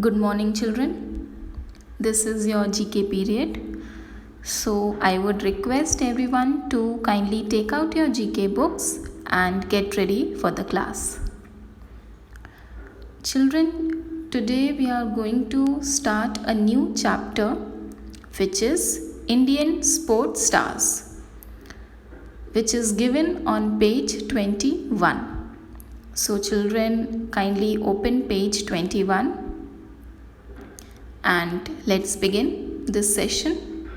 Good morning, children. This is your GK period. So, I would request everyone to kindly take out your GK books and get ready for the class. Children, today we are going to start a new chapter, which is Indian Sports Stars, which is given on page 21. So, children, kindly open page 21. And let's begin this session.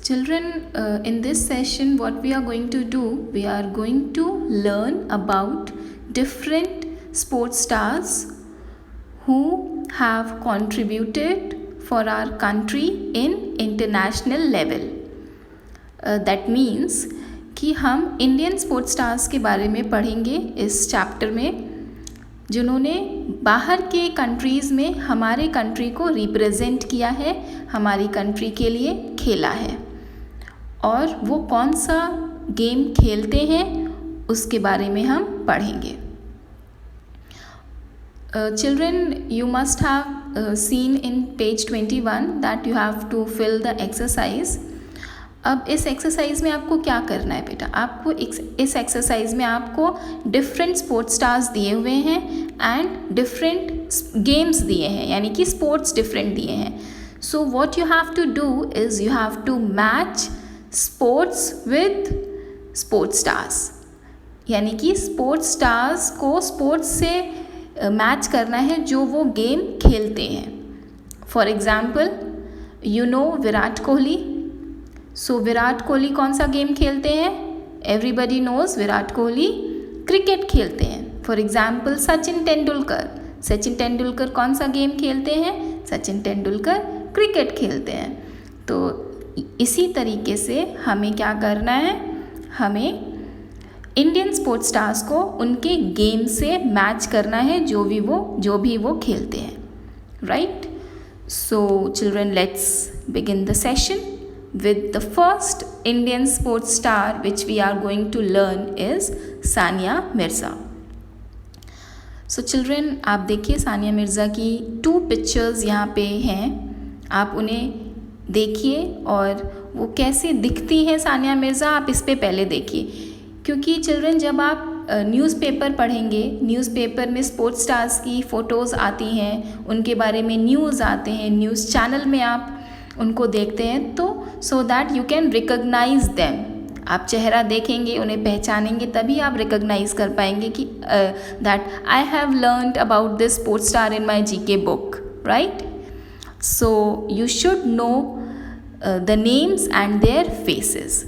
Children, in this session what we are going to do, we are going to learn about different sports stars who have contributed for our country in international level. That means कि हम Indian sports stars के बारे में पढ़ेंगे इस chapter में, जिन्होंने बाहर के कंट्रीज़ में हमारे कंट्री को रिप्रेजेंट किया है, हमारी कंट्री के लिए खेला है, और वो कौन सा गेम खेलते हैं उसके बारे में हम पढ़ेंगे. Children, you must have seen in page 21 that you have to fill the exercise. अब इस एक्सरसाइज में आपको क्या करना है बेटा, आपको इस एक्सरसाइज में आपको डिफरेंट स्पोर्ट्स स्टार्स दिए हुए हैं एंड डिफरेंट गेम्स दिए हैं, यानी कि स्पोर्ट्स डिफरेंट दिए हैं. So what you have to do is you have to match sports with sports stars, यानी कि स्पोर्ट्स स्टार्स को स्पोर्ट्स से मैच करना है जो वो गेम खेलते हैं. For example, you know Virat Kohli. So Virat Kohli कौन सा गेम खेलते हैं? Everybody knows Virat Kohli cricket खेलते हैं. फॉर एग्जाम्पल, सचिन तेंदुलकर कौन सा गेम खेलते हैं? सचिन तेंदुलकर क्रिकेट खेलते हैं. तो इसी तरीके से हमें क्या करना है, हमें इंडियन स्पोर्ट्स स्टार्स को उनके गेम से मैच करना है जो भी वो खेलते हैं. Right. So children, let's begin the session with the first Indian sports star which we are going to learn is Sania Mirza. So children, आप देखिए सानिया मिर्ज़ा की 2 पिक्चर्स यहाँ पे हैं, आप उन्हें देखिए और वो कैसे दिखती हैं सानिया मिर्ज़ा, आप इस पे पहले देखिए. क्योंकि चिल्ड्रन, जब आप न्यूज़पेपर पढ़ेंगे, न्यूज़पेपर में स्पोर्ट्स स्टार्स की फ़ोटोज़ आती हैं, उनके बारे में न्यूज़ आते हैं, न्यूज़ चैनल में आप उनको देखते हैं, तो so that you can recognise them. आप चेहरा देखेंगे, उन्हें पहचानेंगे, तभी आप रिकग्नाइज कर पाएंगे कि that I have learned about this sports star in my GK book. Right. So you should know the names and their faces.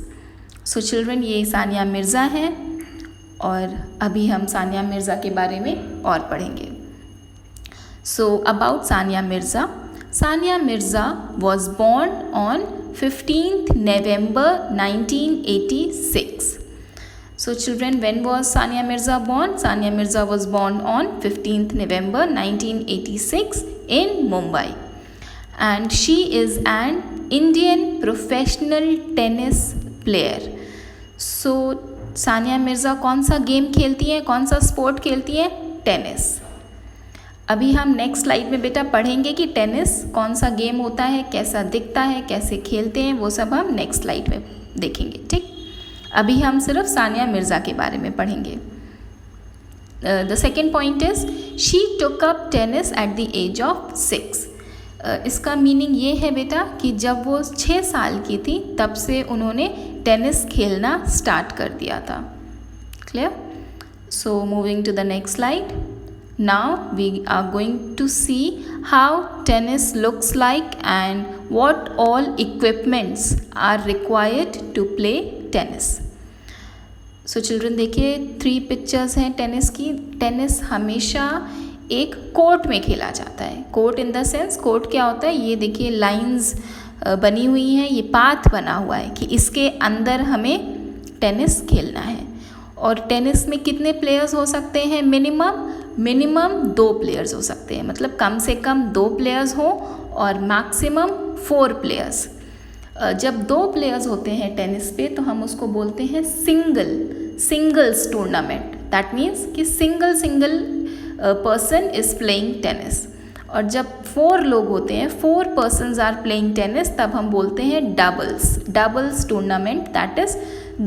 So children, ये सानिया मिर्ज़ा हैं और अभी हम सानिया मिर्ज़ा के बारे में और पढ़ेंगे. So about Sania Mirza. Sania Mirza was born on 15th November 1986. So children, when was Sania Mirza born? Sania Mirza was born on 15th November 1986 in Mumbai. And she is an Indian professional tennis player. So Sania Mirza कौन सा game खेलती है, कौन सा sport खेलती है? Tennis. अभी हम नेक्स्ट स्लाइड में बेटा पढ़ेंगे कि टेनिस कौन सा गेम होता है, कैसा दिखता है, कैसे खेलते हैं, वो सब हम नेक्स्ट स्लाइड में देखेंगे. ठीक. अभी हम सिर्फ सानिया मिर्ज़ा के बारे में पढ़ेंगे. The second point is she took up tennis at the age of 6. इसका मीनिंग ये है बेटा कि जब वो 6 साल की थी तब से उन्होंने टेनिस खेलना स्टार्ट कर दिया था. Clear. So moving to the next slide. Now we are going to see how tennis looks like and what all equipments are required to play tennis. So children, देखिए 3 पिक्चर्स हैं tennis की. Tennis हमेशा एक court में खेला जाता है. Court in the sense, court क्या होता है, ये देखिए लाइंस बनी हुई हैं, ये पाथ बना हुआ है कि इसके अंदर हमें टेनिस खेलना है. और टेनिस में कितने प्लेयर्स हो सकते हैं? मिनिमम 2 प्लेयर्स हो सकते हैं, मतलब कम से कम 2 प्लेयर्स हो और मैक्सिमम 4 प्लेयर्स. जब 2 प्लेयर्स होते हैं टेनिस पे तो हम उसको बोलते हैं सिंगल्स टूर्नामेंट. दैट मीन्स कि single person is playing tennis. और जब 4 लोग होते हैं, 4 persons आर प्लेइंग टेनिस, तब हम बोलते हैं डबल्स टूर्नामेंट, दैट इज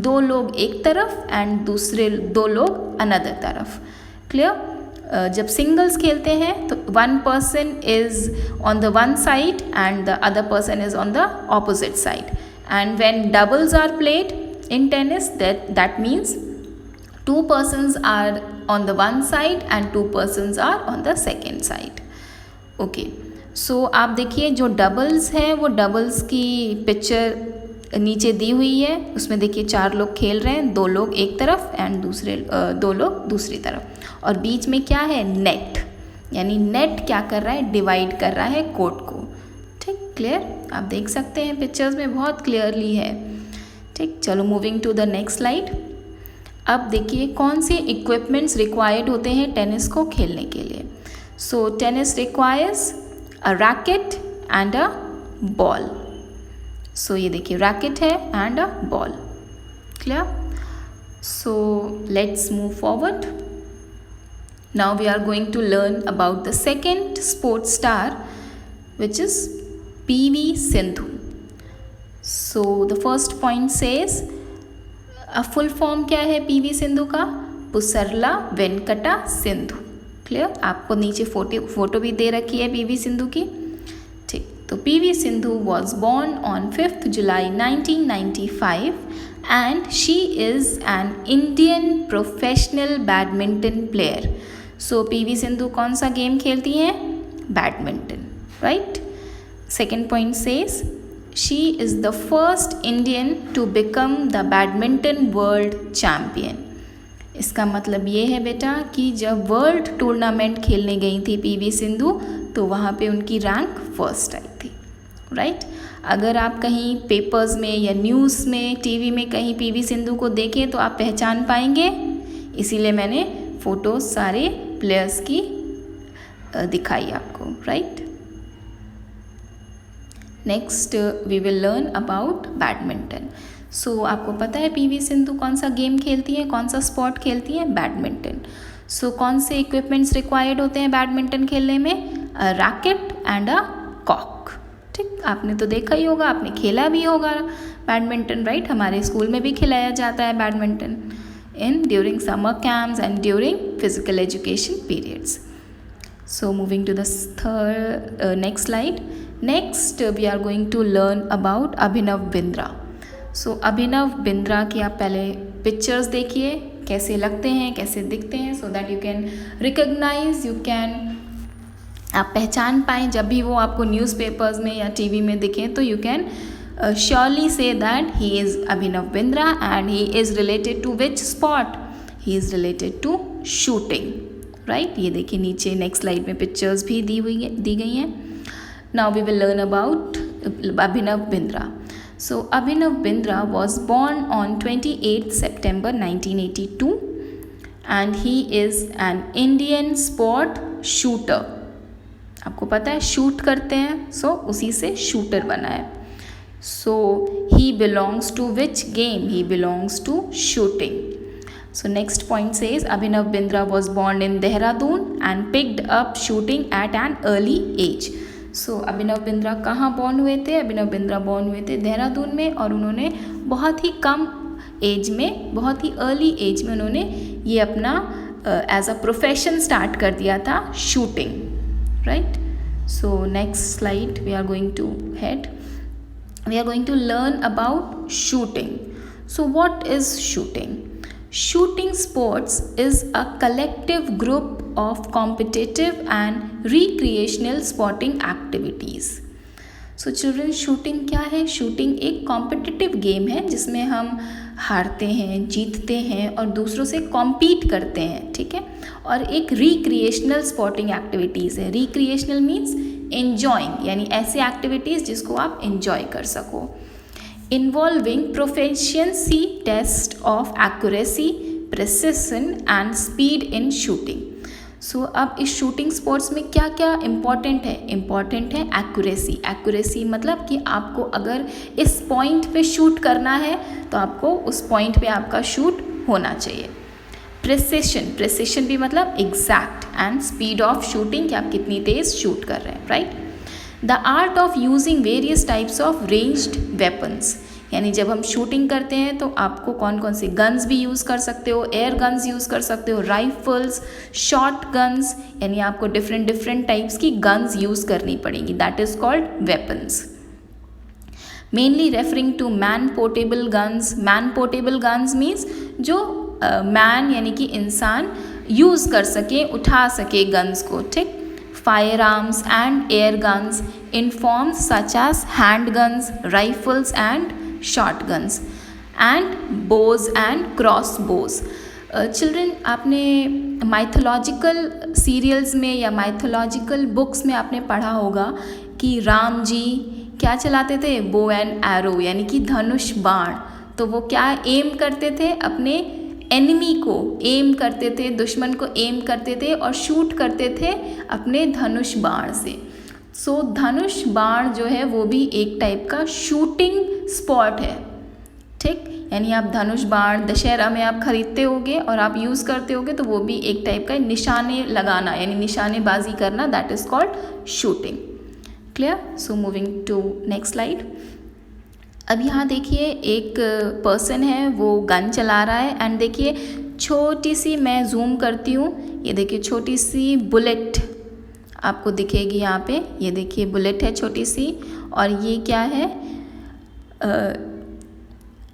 2 लोग एक तरफ एंड दूसरे 2 लोग अनदर तरफ। क्लियर? जब सिंगल्स खेलते हैं तो 1 person is on the one side and the other person is on the opposite side, and when doubles are played in tennis, that means 2 persons are on the one side and 2 persons are on the second side. Okay, so आप देखिए जो doubles है वो doubles की picture नीचे दी हुई है, उसमें देखिए 4 लोग खेल रहे हैं, 2 लोग एक तरफ एंड दूसरे 2 लोग दूसरी तरफ, और बीच में क्या है, नेट, यानी नेट क्या कर रहा है, डिवाइड कर रहा है कोर्ट को। ठीक, क्लियर? आप देख सकते हैं पिक्चर्स में बहुत क्लियरली है। ठीक, चलो moving to the next slide. अब देखिए कौन से इक्विपमेंट्स रिक्वायर्ड होते हैं टेनिस को खेलने के लिए। So tennis requires a racket and a ball. So ये देखिए रैकेट है and a ball. Clear? So let's move forward. Now we are going to learn about the second sports star which is PV Sindhu. So the first point says, full form क्या है PV Sindhu का, Pusarla Venkata Sindhu. Clear? आपको नीचे photo भी दे रखी है PV Sindhu की। ठीक, तो PV Sindhu was born on 5 July 1995 and she is an Indian professional badminton player. So PV Sindhu कौन सा गेम खेलती हैं, badminton, right. Second point says, she is the first Indian to become the badminton world champion। इसका मतलब ये है बेटा कि जब वर्ल्ड टूर्नामेंट खेलने गई थी PV सिंधु तो वहाँ पे उनकी रैंक फर्स्ट आई थी, राइट। अगर आप कहीं पेपर्स में या न्यूज़ में, टीवी में कहीं PV सिंधु को देखें तो आप पहचान पाएंगे, इसीलिए मैंने फ़ोटो सारे प्लेयर्स की दिखाई आपको, right. Next we will learn about badminton. So आपको पता है PV सिंधु कौन सा गेम खेलती है, कौन सा स्पोर्ट खेलती है, बैडमिंटन। सो कौन से इक्विपमेंट्स रिक्वायर्ड होते हैं बैडमिंटन खेलने में, रैकेट एंड अ कॉक। ठीक, आपने तो देखा ही होगा, आपने खेला भी होगा बैडमिंटन, राइट। हमारे स्कूल में भी खिलाया जाता है badminton in during summer camps and during physical education periods. So moving to the next slide. Next we are going to learn about Abhinav Bindra. So Abhinav Bindra की आप पहले pictures देखिए कैसे लगते हैं, कैसे दिखते हैं, so that you can recognize, आप पहचान पाएँ जब भी वो आपको न्यूज़पेपर्स में या टीवी में दिखें तो you can surely say that he is Abhinav Bindra and he is related to which sport? He is related to shooting, right. ये देखिए नीचे नेक्स्ट स्लाइड में पिक्चर्स भी दी गई हैं। Now we will learn about Abhinav Bindra. So Abhinav Bindra was born on 28 September 1982 and he is an Indian sport shooter. आपको पता है शूट करते हैं, सो उसी से शूटर बना है। So he belongs to which game? He belongs to shooting. So next point says Abhinav Bindra was born in Dehradun and picked up shooting at an early age. So Abhinav Bindra कहाँ born हुए थे? Abhinav Bindra born हुए थे देहरादून में, और उन्होंने बहुत ही कम as में, बहुत ही अर्ली एज में उन्होंने ये अपना एज अ प्रोफेशन स्टार्ट कर दिया था, shooting, right. So next slide we are going to head. We are going to learn about shooting. So what is shooting? Shooting sports is a collective group of competitive and recreational sporting activities. So children, shooting क्या है? Shooting एक competitive game है जिसमें हम हारते हैं, जीतते हैं और दूसरों से compete करते हैं, ठीक है। और एक recreational sporting activities है। Recreational means enjoying, यानी ऐसे activities जिसको आप enjoy कर सको। Involving proficiency test of accuracy, precision and speed in shooting. So अब इस शूटिंग स्पोर्ट्स में क्या क्या इम्पॉर्टेंट है? इम्पॉर्टेंट है एक्यूरेसी। एक्यूरेसी मतलब कि आपको अगर इस पॉइंट पे शूट करना है तो आपको उस पॉइंट पे आपका शूट होना चाहिए। प्रिसिशन, प्रिसिशन भी मतलब exact, and speed of shooting, कि आप कितनी तेज़ शूट कर रहे हैं, right. The art of using various types of ranged weapons, यानी जब हम शूटिंग करते हैं तो आपको कौन कौन सी गन्स भी यूज़ कर सकते हो, एयर गन्स यूज़ कर सकते हो, राइफल्स, शॉर्ट गन्स, यानी आपको डिफरेंट टाइप्स की गन्स यूज़ करनी पड़ेंगी, that is called weapons. Mainly referring to man portable guns. Man portable guns means जो मैन यानी कि इंसान यूज़ कर सके, उठा सके गन्स को, ठीक। Firearms and air guns in forms such as handguns, rifles and short guns, and bows and crossbows. Children, आपने माइथोलॉजिकल सीरियल्स में या माइथोलॉजिकल बुक्स में आपने पढ़ा होगा कि राम जी क्या चलाते थे, बो एंड एरो, यानी कि धनुष बाण। तो वो क्या एम करते थे, अपने एनिमी को एम करते थे, दुश्मन को एम करते थे और शूट करते थे अपने धनुष बाण से। सो धनुष बाण जो है वो भी एक टाइप का शूटिंग स्पॉट है, ठीक। यानी आप धनुष बाण दशहरा में आप खरीदते होगे और आप यूज़ करते होगे, तो वो भी एक टाइप का निशाने लगाना यानी निशानेबाजी करना, that is called shooting. Clear? So moving to next slide. अब यहाँ देखिए एक पर्सन है, वो गन चला रहा है एंड देखिए छोटी सी, मैं जूम करती हूँ, ये देखिए छोटी सी बुलेट आपको दिखेगी यहाँ पे, ये देखिए बुलेट है छोटी सी, और ये क्या है,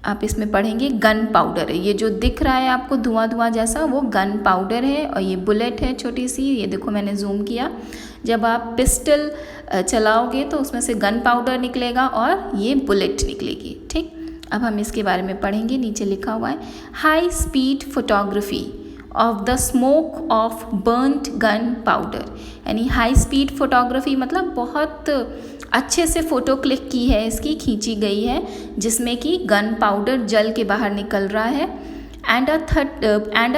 आप इसमें पढ़ेंगे गन पाउडर है। ये जो दिख रहा है आपको धुआं जैसा, वो गन पाउडर है, और ये बुलेट है छोटी सी, ये देखो मैंने जूम किया। जब आप पिस्टल चलाओगे तो उसमें से गन पाउडर निकलेगा और ये बुलेट निकलेगी, ठीक। अब हम इसके बारे में पढ़ेंगे। नीचे लिखा हुआ है high speed photography of the smoke of burned gun powder, यानी हाई स्पीड फोटोग्राफी मतलब बहुत अच्छे से फ़ोटो क्लिक की है, इसकी खींची गई है, जिसमें कि गन पाउडर जल के बाहर निकल रहा है। And a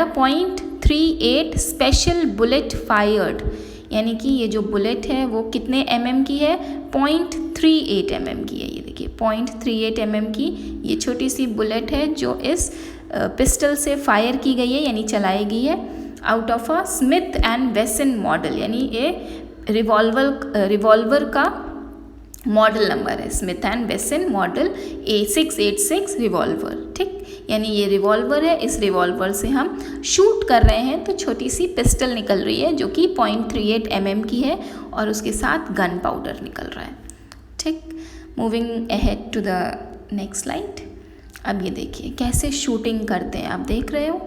.38 special bullet fired, यानी कि ये जो बुलेट है वो कितने mm की है, 0.38 mm की है। ये देखिए 0.38 mm की ये छोटी सी बुलेट है जो इस पिस्टल से फायर की गई है, यानी चलाई गई है, out of a Smith and वेसन मॉडल, यानी ये रिवॉल्वर का मॉडल नंबर है, स्मिथ एंड वेसन मॉडल A686 रिवॉल्वर, ठीक। यानी ये रिवॉल्वर है, इस रिवॉल्वर से हम शूट कर रहे हैं तो छोटी सी पिस्टल निकल रही है जो कि 0.38 mm की है और उसके साथ गन पाउडर निकल रहा है, ठीक। Moving ahead to the next slide. अब ये देखिए कैसे शूटिंग करते हैं, आप देख रहे हो,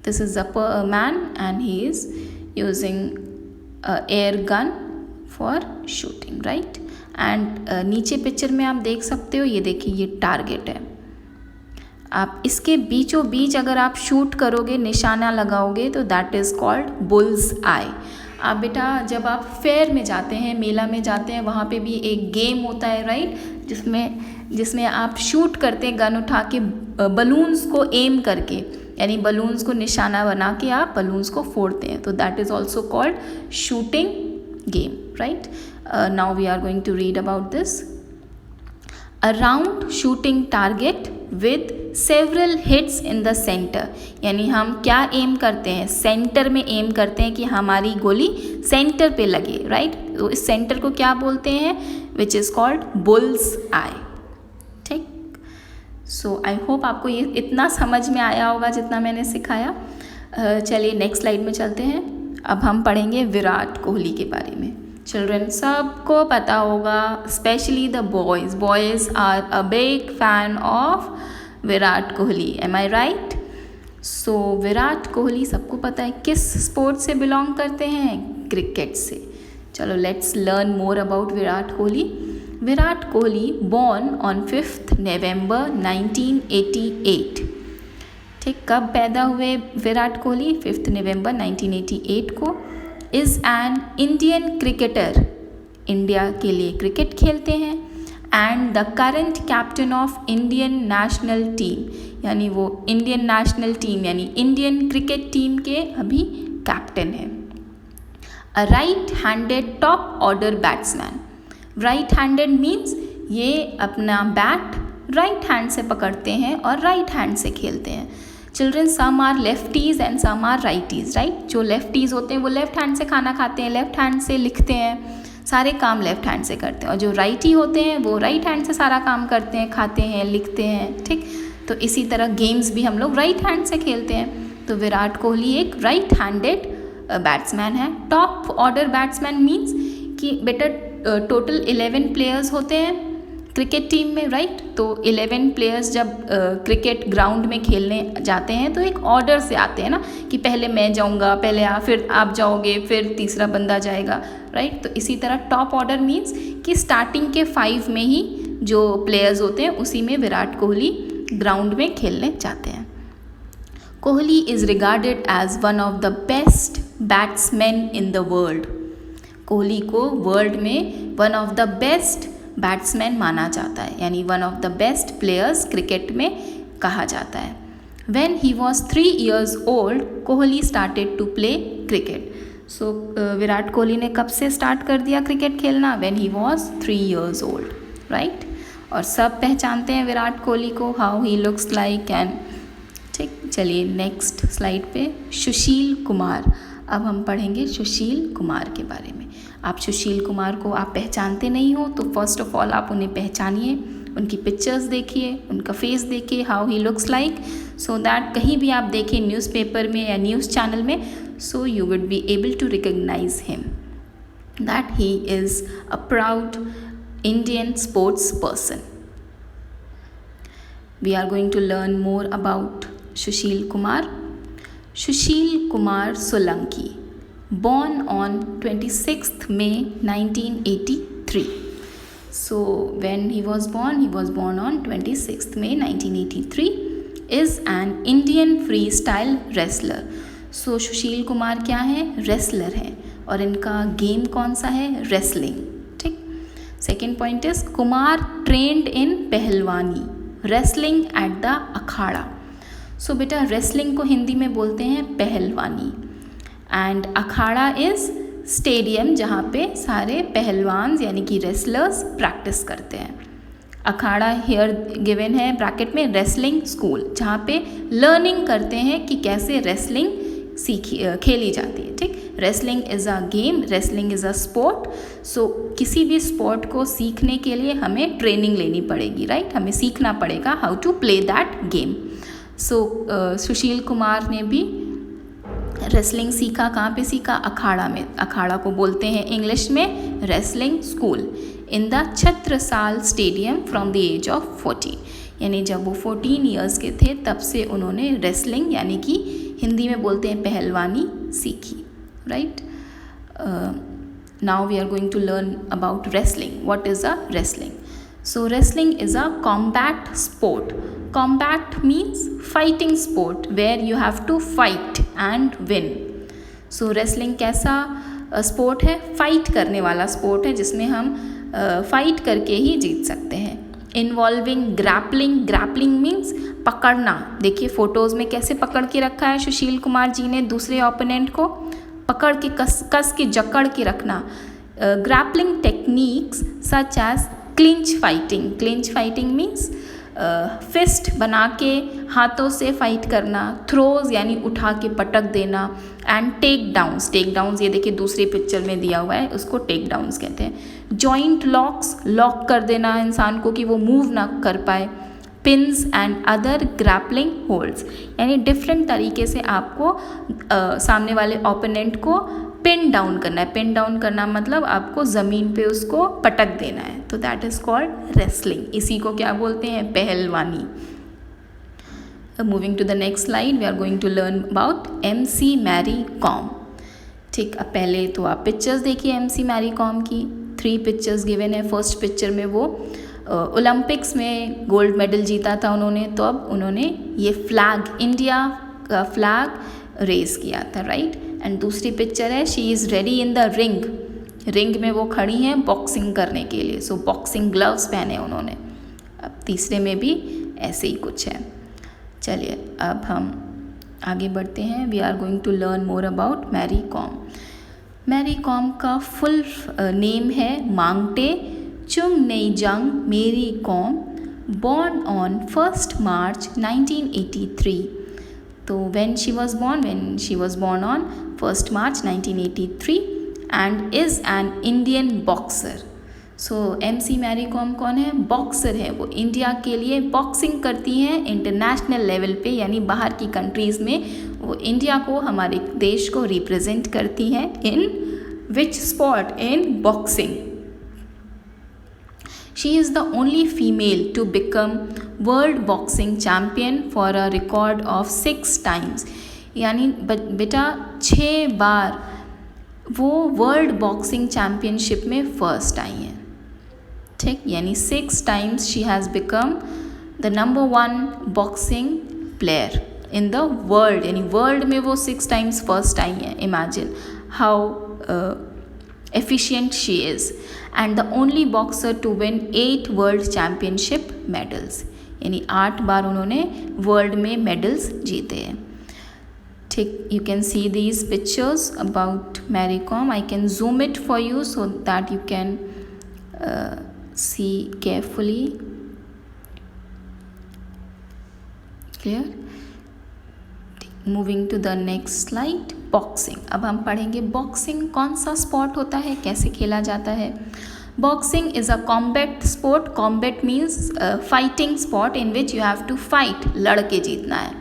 this is a man and he is using air gun for shooting, right. And नीचे पिक्चर में आप देख सकते हो, ये देखिए ये टारगेट है, आप इसके बीचों बीच अगर आप शूट करोगे, निशाना लगाओगे, तो दैट इज़ कॉल्ड बुल्स आई। आप बेटा जब आप फेयर में जाते हैं, मेला में जाते हैं, वहाँ पे भी एक गेम होता है, राइट, जिसमें आप शूट करते हैं गन उठा के बलून्स को एम करके, यानी बलून्स को निशाना बना के आप बलून्स को फोड़ते हैं, तो that is also called shooting game, right. Now we are going to read about this. A round shooting target with several hits in the centre, यानी हम क्या एम करते हैं, सेंटर में एम करते हैं कि हमारी गोली सेंटर पे लगे, राइट। तो इस सेंटर को क्या बोलते हैं, विच इज़ कॉल्ड बुल्स आई, ठीक। सो आई होप आपको ये इतना समझ में आया होगा जितना मैंने सिखाया। चलिए नेक्स्ट स्लाइड में चलते हैं। अब हम पढ़ेंगे विराट कोहली के बारे में। चिल्ड्रन, सबको पता होगा, specially the boys are a big fan of Virat Kohli, am I right. So Virat Kohli सबको पता है किस स्पोर्ट से बिलोंग करते हैं, क्रिकेट से। चलो let's learn more about Virat Kohli. Virat Kohli born on 5 नवंबर 1988, ठीक। कब पैदा हुए विराट कोहली, 5 नवंबर 1988 को। Is an Indian cricketer, India के लिए क्रिकेट खेलते हैं। And the current captain of Indian national team, यानी वो इंडियन नेशनल टीम यानी इंडियन क्रिकेट टीम के अभी कैप्टन है। A right handed top order batsman, right handed means ये अपना बैट राइट हैंड से पकड़ते हैं और राइट हैंड से खेलते हैं। Children some are lefties and some are righties, right. जो लेफ्टीज़ होते हैं वो लेफ्ट हैंड से खाना खाते हैं, लेफ्ट हैंड से लिखते हैं, सारे काम लेफ्ट हैंड से करते हैं, और जो राइटी होते हैं वो राइट हैंड से सारा काम करते हैं, खाते हैं, लिखते हैं, ठीक। तो इसी तरह गेम्स भी हम लोग राइट हैंड से खेलते हैं। तो विराट कोहली एक राइट हैंडेड बैट्समैन है। टॉप ऑर्डर बैट्समैन मीन्स कि बेटा टोटल 11 प्लेयर्स होते हैं क्रिकेट टीम में, राइट। तो 11 प्लेयर्स जब क्रिकेट ग्राउंड में खेलने जाते हैं तो एक ऑर्डर से आते हैं ना, कि पहले मैं जाऊंगा, पहले फिर आप जाओगे, फिर तीसरा बंदा जाएगा, राइट। तो इसी तरह टॉप ऑर्डर मीन्स कि स्टार्टिंग के 5 में ही जो प्लेयर्स होते हैं उसी में विराट कोहली ग्राउंड में खेलने जाते हैं। Kohli is regarded as one of the best batsman in the world. Kohli को वर्ल्ड में one of the best batsman माना जाता है, यानी one of the best players cricket में कहा जाता है। When he was 3 years old, Kohli started to play cricket. So Virat Kohli ने कब से स्टार्ट कर दिया क्रिकेट खेलना? When he was 3 years old, right. और सब पहचानते हैं विराट कोहली को, how he looks like and, ठीक। चलिए नेक्स्ट स्लाइड पे सुशील कुमार। अब हम पढ़ेंगे सुशील कुमार के बारे में। आप सुशील कुमार को आप पहचानते नहीं हो तो फर्स्ट ऑफ ऑल आप उन्हें पहचानिए, उनकी पिक्चर्स देखिए, उनका फेस देखिए, how he looks like, so that कहीं भी आप देखें न्यूज़पेपर में या न्यूज़ चैनल में, so you would be able to recognise him that he is a proud Indian sports person. We are going to learn more about Sushil Kumar. Sushil Kumar Solanki, born on 26th May 1983. So when he was born on 26th May 1983, is an Indian freestyle wrestler. So Sushil Kumar क्या है? Wrestler है, और इनका game कौन सा है? Wrestling, ठीक। Second point is Kumar trained in pehlwani, wrestling at the akhara. So बेटा रेसलिंग को हिंदी में बोलते हैं पहलवानी, एंड अखाड़ा इज़ स्टेडियम जहाँ पे सारे पहलवान यानी कि रेसलर्स प्रैक्टिस करते हैं। अखाड़ा हियर गिवन है ब्रैकेट में रेसलिंग स्कूल, जहाँ पे लर्निंग करते हैं कि कैसे रेसलिंग खेली जाती है, ठीक। Wrestling is a game, wrestling is a sport. So किसी भी स्पोर्ट को सीखने के लिए हमें ट्रेनिंग लेनी पड़ेगी, राइट। हमें सीखना पड़ेगा how to play that game. So Sushil Kumar ने भी रेसलिंग सीखा। कहाँ पे सीखा? अखाड़ा में। अखाड़ा को बोलते हैं इंग्लिश में wrestling school in the Chhatrasal stadium from the age of 14, यानी जब वो 14 ईयर्स के थे तब से उन्होंने रेसलिंग यानी कि हिंदी में बोलते हैं पहलवानी सीखी, right. Now we are going to learn about wrestling. What is a wrestling? So wrestling is a combat sport. Combat means fighting sport where you have to fight and win. So wrestling कैसा sport है? Fight करने वाला sport है जिसमें हम fight करके ही जीत सकते हैं। इन्वॉल्विंग ग्रैपलिंग, ग्रैपलिंग मीन्स पकड़ना। देखिए फोटोज़ में कैसे पकड़ के रखा है सुशील कुमार जी ने दूसरे ओपोनेंट को, पकड़ के कस के जकड़ के रखना। Grappling techniques such as clinch fighting. Clinch fighting means fist बना के हाथों से फाइट करना, थ्रोज यानी उठा के पटक देना, and takedowns. Takedowns ये देखिए दूसरी पिक्चर में दिया हुआ है, उसको टेक डाउन्स कहते हैं। जॉइंट लॉक्स, लॉक कर देना इंसान को कि वो मूव ना कर पाए। Pins and other grappling holds, यानी डिफरेंट तरीके से आपको सामने वाले ओपोनेंट को पिन डाउन करना है। पिन डाउन करना मतलब आपको ज़मीन पे उसको पटक देना है, तो दैट इज़ कॉल्ड रेसलिंग। इसी को क्या बोलते हैं? पहलवानी। Moving to the next slide, we are going to learn about MC Mary Kom, ठीक। अब पहले तो आप पिक्चर्स देखिए MC मैरी कॉम की। 3 पिक्चर्स गिवन है। फर्स्ट पिक्चर में वो ओलंपिक्स में गोल्ड मेडल जीता था उन्होंने, तो अब उन्होंने ये फ्लैग, इंडिया का फ्लैग रेस किया था, राइट। एंड दूसरी पिक्चर है she is ready in the ring. Ring में वो खड़ी हैं बॉक्सिंग करने के लिए, सो बॉक्सिंग ग्लव्स पहने उन्होंने। अब तीसरे में भी ऐसे ही कुछ है। चलिए अब हम आगे बढ़ते हैं। We are going to learn more about Mary Kom. Mary Kom का फुल नेम है मांगटे चुंगनेइजांग मेरी com, born on 1st March 1983. तो when she was born on 1st March 1983 and is an Indian boxer. So MC Mary Kom कौन है? बॉक्सर है। वो इंडिया के लिए बॉक्सिंग करती हैं इंटरनेशनल लेवल पे, यानी बाहर की कंट्रीज़ में वो इंडिया को, हमारे देश को रिप्रेजेंट करती हैं। In which sport? In boxing. She is the only female to become world boxing champion for a record of 6 times. यानी बेटा 6 बार वो वर्ल्ड बॉक्सिंग चैम्पियनशिप में फर्स्ट आई हैं। ठीक, यानी 6 times she has become the number 1 boxing player in the world, यानी world में वो 6 times फर्स्ट आई हैं। Imagine how efficient she is, and the only boxer to win 8 world championship medals, यानी 8 बार उन्होंने वर्ल्ड में मेडल्स जीते हैं। ठीक, you can see these pictures about Mary Kom. I can zoom it for you so that you can see carefully. Clear? Moving to the next slide, boxing. अब हम पढ़ेंगे boxing कौन सा स्पोर्ट होता है, कैसे खेला जाता है। Boxing is a combat sport. Combat means fighting sport in which you have to fight, लड़ के जीतना है।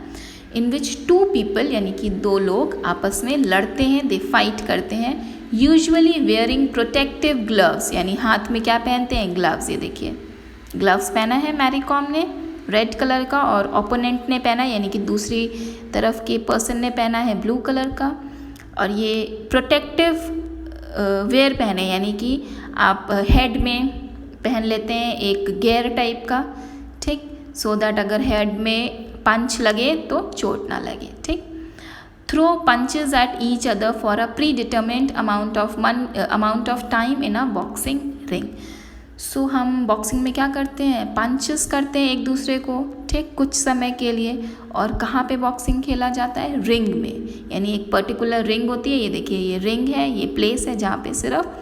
इन विच 2 people, यानी कि 2 लोग आपस में लड़ते हैं, दे फाइट करते हैं। यूजुअली वेयरिंग प्रोटेक्टिव ग्लव्स, यानी हाथ में क्या पहनते हैं? ग्लव्स। ये देखिए ग्लव्स पहना है मैरी कॉम ने रेड कलर का, और ओपोनेंट ने पहना, यानी कि दूसरी तरफ के पर्सन ने पहना है ब्लू कलर का। और ये प्रोटेक्टिव वेयर पहने, यानी कि आप हेड में पहन लेते हैं एक गेयर टाइप का। ठीक, सो दैट अगर हेड में पंच लगे तो चोट ना लगे। ठीक, throw punches at each other for a predetermined amount of time in a boxing ring. So हम बॉक्सिंग में क्या करते हैं? पंचेस करते हैं एक दूसरे को, ठीक, कुछ समय के लिए। और कहाँ पे बॉक्सिंग खेला जाता है? रिंग में, यानी एक पर्टिकुलर रिंग होती है। ये देखिए ये रिंग है, ये प्लेस है जहाँ पे सिर्फ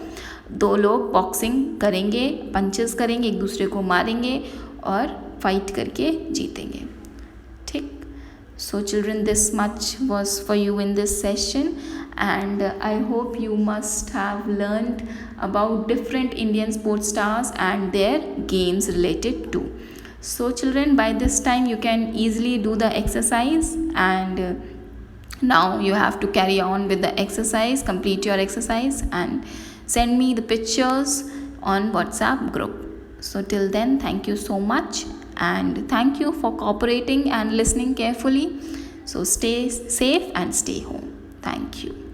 2 लोग बॉक्सिंग करेंगे, पंचेस करेंगे, एक दूसरे को मारेंगे और फाइट करके जीतेंगे। ठीक, so children, this much was for you in this session, and I hope you must have learned about different Indian sports stars and their games related to. So children, by this time you can easily do the exercise, and now you have to carry on with the exercise, complete your exercise and send me the pictures on WhatsApp group. So till then, thank you so much, and thank you for cooperating and listening carefully. So stay safe and stay home. Thank you.